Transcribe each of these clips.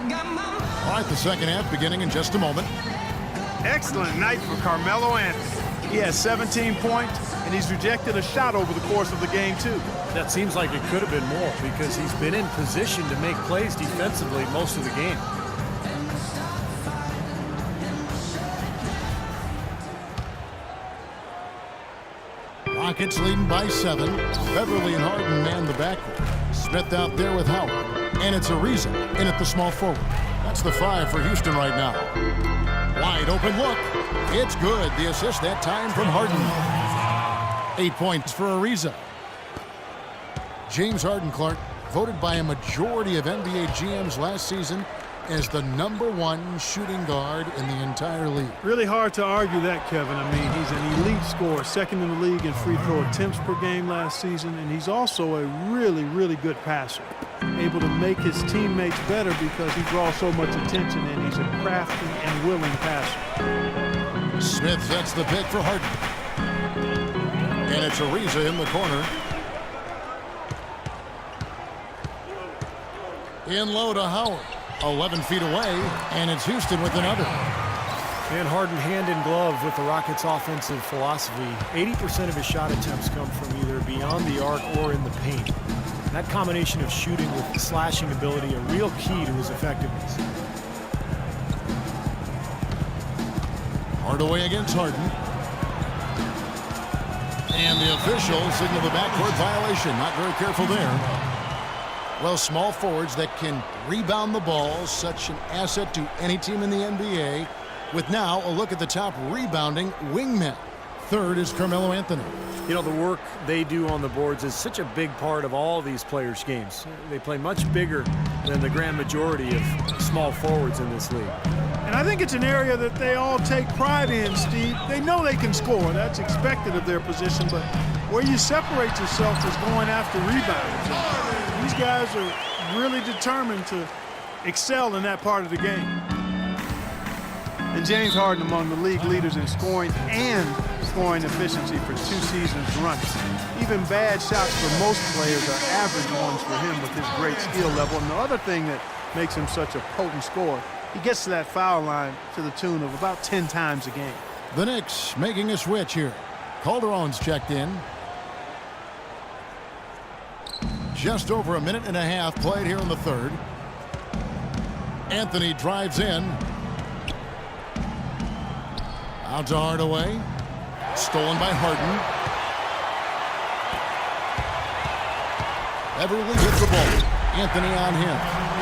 All right, the second half beginning in just a moment. Excellent night for Carmelo Anthony. He has 17 points, and he's rejected a shot over the course of the game, too. That seems like it could have been more because he's been in position to make plays defensively most of the game. Rockets leading by 7. Beverly and Harden man the backcourt. Smith out there with Howard. And it's Ariza in at the small forward. That's the 5 for Houston right now. Wide open look. It's good. The assist that time from Harden. 8 points for Ariza. James Harden, Clark, voted by a majority of NBA GMs last season as the #1 shooting guard in the entire league. Really hard to argue that, Kevin. I mean, he's an elite scorer, second in the league in free throw attempts per game last season, and he's also a really, really good passer. Able to make his teammates better because he draws so much attention, and he's a crafty and willing passer. Smith sets the pick for Harden. And it's Ariza in the corner. In low to Howard. 11 feet away, and it's Houston with another. And Harden hand in glove with the Rockets' offensive philosophy. 80% of his shot attempts come from either beyond the arc or in the paint. That combination of shooting with slashing ability, a real key to his effectiveness. Hardaway against Harden. And the official signaled the backcourt violation. Not very careful there. Well, small forwards that can rebound the ball, such an asset to any team in the NBA. With now a look at the top rebounding wingmen. Third is Carmelo Anthony. You know, the work they do on the boards is such a big part of all these players' games. They play much bigger than the grand majority of small forwards in this league. And I think it's an area that they all take pride in, Steve. They know they can score. That's expected of their position, but where you separate yourself is going after rebounds. These guys are really determined to excel in that part of the game. And James Harden among the league leaders in scoring and scoring efficiency for 2 seasons running. Even bad shots for most players are average ones for him with his great skill level. And the other thing that makes him such a potent scorer, he gets to that foul line to the tune of about 10 times a game. The Knicks making a switch here. Calderon's checked in. Just over a minute and a half played here in the third. Anthony drives in. Out to Hardaway. Stolen by Harden. Beverly hits the ball. Anthony on him.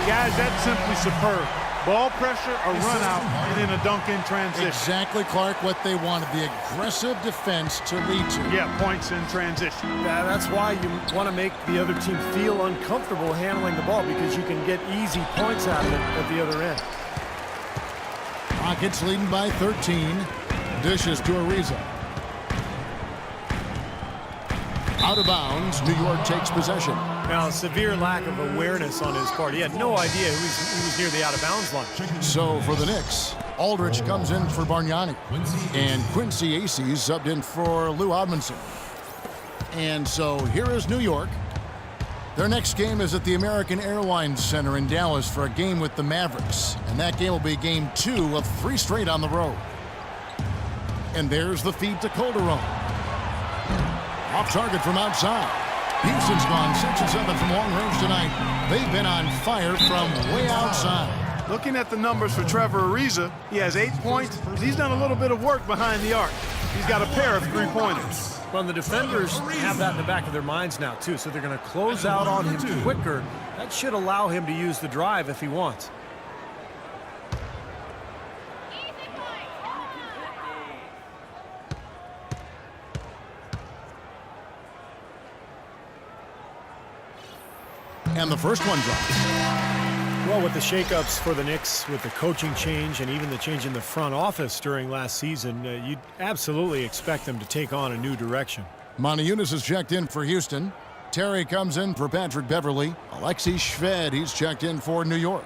Guys, that's simply superb. Ball pressure, a run out, and then a dunk in transition. Exactly, Clark, what they wanted. The aggressive defense to lead to. Yeah, points in transition. Yeah, that's why you want to make the other team feel uncomfortable handling the ball because you can get easy points out of it at the other end. Rockets leading by 13. Dishes to Ariza. Out of bounds. New York takes possession. Now, severe lack of awareness on his part. He had no idea he was near the out-of-bounds line. So for the Knicks, Aldridge comes in for Bargnani. And Quincy Acey subbed in for Lou Odmanson. And so here is New York. Their next game is at the American Airlines Center in Dallas for a game with the Mavericks. And that game will be game 2 of 3 straight on the road. And there's the feed to Calderon. Off target from outside. Houston's gone 6 and 7 from long range tonight. They've been on fire from way outside. Looking at the numbers for Trevor Ariza, he has 8 points. He's done a little bit of work behind the arc. He's got a pair of 3-pointers. Well, the defenders have that in the back of their minds now, too, so they're going to close out on him quicker. That should allow him to use the drive if he wants. And the first one drops. Well, with the shakeups for the Knicks, with the coaching change and even the change in the front office during last season, you'd absolutely expect them to take on a new direction. Monty Eunice is checked in for Houston. Terry comes in for Patrick Beverly. Alexei Shved, he's checked in for New York.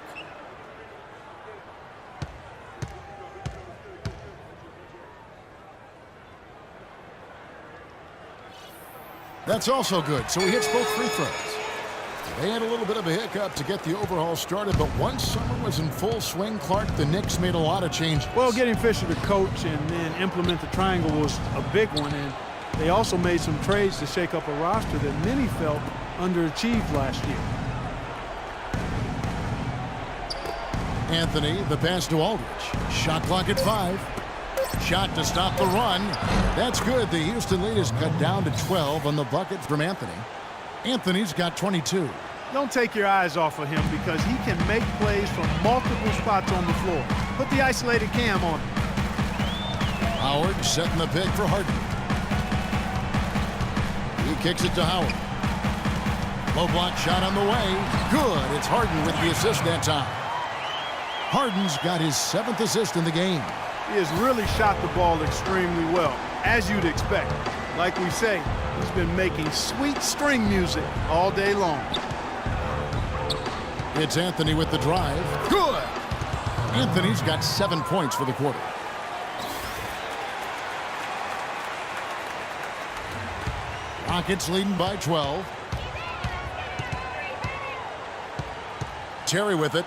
That's also good, so he hits both free throws. They had a little bit of a hiccup to get the overhaul started, but once summer was in full swing, Clark, the Knicks made a lot of changes. Well, getting Fisher to coach and then implement the triangle was a big one, and they also made some trades to shake up a roster that many felt underachieved last year. Anthony, the pass to Aldridge. Shot clock at 5. Shot to stop the run. That's good. The Houston lead is cut down to 12 on the bucket from Anthony. Anthony's got 22. Don't take your eyes off of him because he can make plays from multiple spots on the floor. Put the isolated cam on him. Howard setting the pick for Harden. He kicks it to Howard. Low block shot on the way. Good. It's Harden with the assist that time. Harden's got his 7th assist in the game. He has really shot the ball extremely well, as you'd expect. Like we say, he's been making sweet string music all day long. It's Anthony with the drive. Good! Anthony's got 7 points for the quarter. Rockets leading by 12. Terry with it.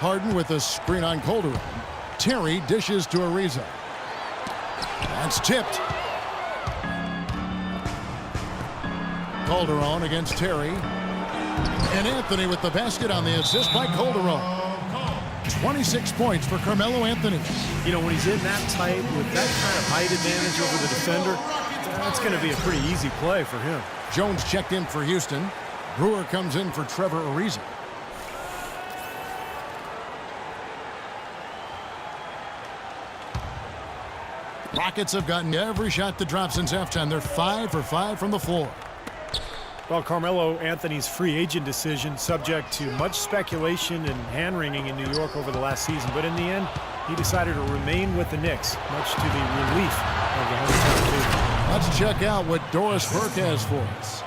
Harden with a screen on Calderon. Terry dishes to Ariza. That's tipped. Calderon against Terry. And Anthony with the basket on the assist by Calderon. 26 points for Carmelo Anthony. You know, when he's in that tight with that kind of height advantage over the defender, that's going to be a pretty easy play for him. Jones checked in for Houston. Brewer comes in for Trevor Ariza. Rockets have gotten every shot to drop since halftime. They're 5 for 5 from the floor. Well, Carmelo Anthony's free agent decision subject to much speculation and hand-wringing in New York over the last season, but in the end, he decided to remain with the Knicks, much to the relief of the hometown team. Let's check out what Doris Burke has for us.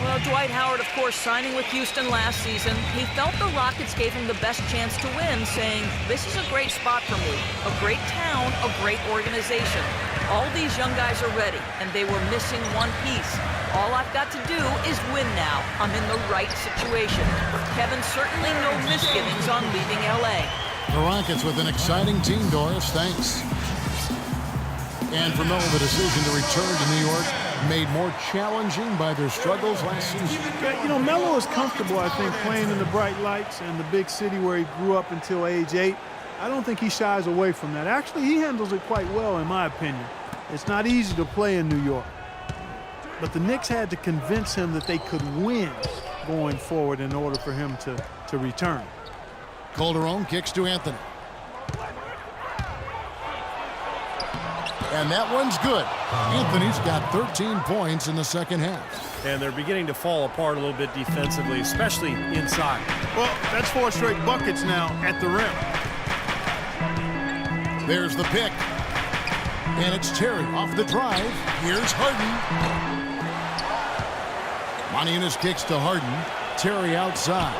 Well, Dwight Howard, of course, signing with Houston last season, he felt the Rockets gave him the best chance to win, saying, "This is a great spot for me, a great town, a great organization. All these young guys are ready, and they were missing one piece. All I've got to do is win now. I'm in the right situation." Kevin, certainly no misgivings on leaving L.A. The Rockets with an exciting team, Doris. Thanks. And for Melo, the decision to return to New York made more challenging by their struggles last season. Yeah, you know, Melo is comfortable, I think, playing in the bright lights and the big city where he grew up until age 8. I don't think he shies away from that. Actually, he handles it quite well, in my opinion. It's not easy to play in New York. But the Knicks had to convince him that they could win going forward in order for him to return. Calderon kicks to Anthony. And that one's good. Anthony's got 13 points in the second half. And they're beginning to fall apart a little bit defensively, especially inside. Well, that's 4 straight buckets now at the rim. There's the pick. And it's Terry off the drive. Here's Harden. Moniunas kicks to Harden. Terry outside.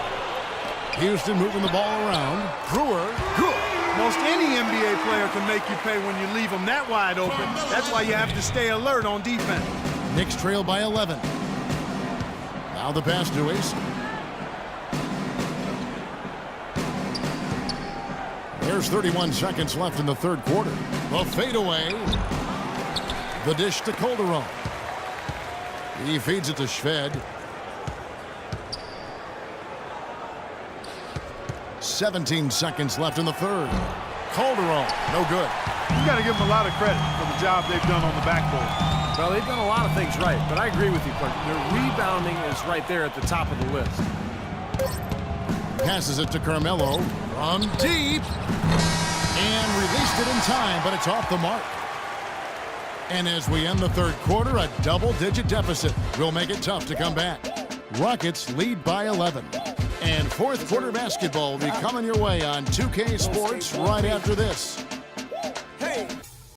Houston moving the ball around. Brewer. Good. Most any NBA player can make you pay when you leave them that wide open. That's why you have to stay alert on defense. Knicks trail by 11. Now the pass to Ace. There's 31 seconds left in the third quarter. The fadeaway. The dish to Calderon. He feeds it to Shved. 17 seconds left in the third. Calderon, no good. You got to give them a lot of credit for the job they've done on the backboard. Well, they've done a lot of things right, but I agree with you, Clark. Their rebounding is right there at the top of the list. Passes it to Carmelo from deep. And released it in time, but it's off the mark. And as we end the third quarter, a double-digit deficit will make it tough to come back. Rockets lead by 11. And fourth quarter basketball will be coming your way on 2K Sports right after this.